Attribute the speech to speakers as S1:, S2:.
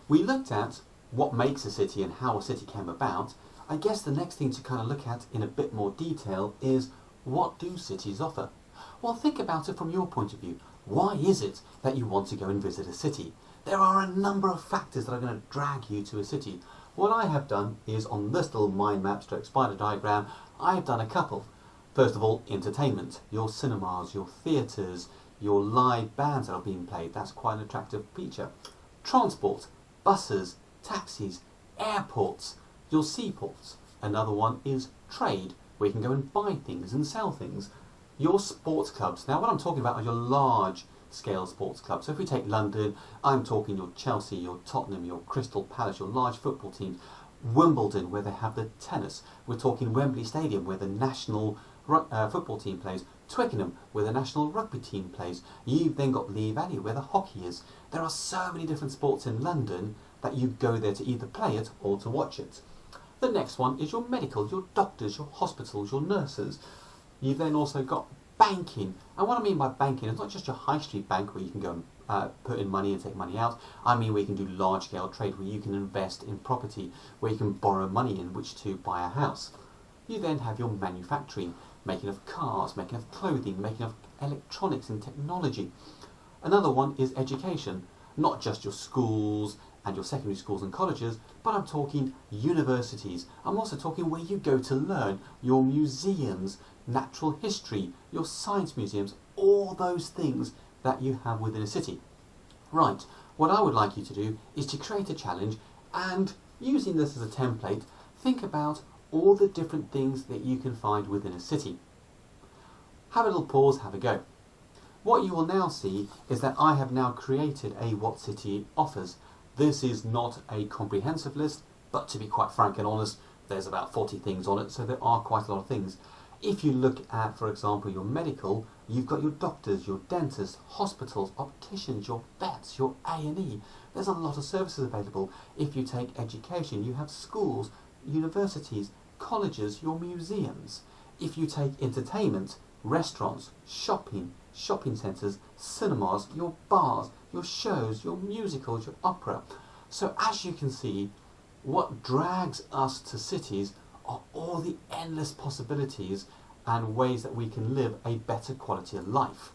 S1: We looked at what makes a city and how a city came about. I guess the next thing to kind of look at in a bit more detail is, what do cities offer? Well, think about it from your point of view. Why is it that you want to go and visit a city? There are a number of factors that are going to drag you to a city. What I have done is, on this little mind map stroke spider diagram, I've done a couple. First of all, entertainment. Your cinemas, your theatres, your live bands that are being played. That's quite an attractive feature. Transport, buses, taxis, airports, your seaports. Another one is trade, where you can go and buy things and sell things. Your sports clubs. Now what I'm talking about are your large scale sports clubs. So if we take London, I'm talking your Chelsea, your Tottenham, your Crystal Palace, your large football teams. Wimbledon, where they have the tennis. We're talking Wembley Stadium, where the national football team plays. Twickenham, where the national rugby team plays. You've then got Lee Valley, where the hockey is. There are so many different sports in London that you go there to either play it or to watch it. The next one is your medical, your doctors, your hospitals, your nurses. You've then also got banking. And what I mean by banking is not just your high street bank where you can go and put in money and take money out. I mean we can do large scale trade where you can invest in property, where you can borrow money in which to buy a house. You then have your manufacturing, making of cars, making of clothing, making of electronics and technology. Another one is education, not just your schools and your secondary schools and colleges, but I'm talking universities. I'm also talking where you go to learn, your museums, natural history, your science museums, all those things that you have within a city. Right, what I would like you to do is to create a challenge, and using this as a template, think about all the different things that you can find within a city. Have a little pause, have a go. What you will now see is that I have now created a What City Offers. This is not a comprehensive list, but to be quite frank and honest, there's about 40 things on it, so there are quite a lot of things. If you look at, for example, your medical, you've got your doctors, your dentists, hospitals, opticians, your vets, your A&E. There's a lot of services available. If you take education, you have schools, universities, colleges, your museums. If you take entertainment, restaurants, shopping centres, cinemas, your bars, your shows, your musicals, your opera. So as you can see, what drags us to cities are all the endless possibilities and ways that we can live a better quality of life.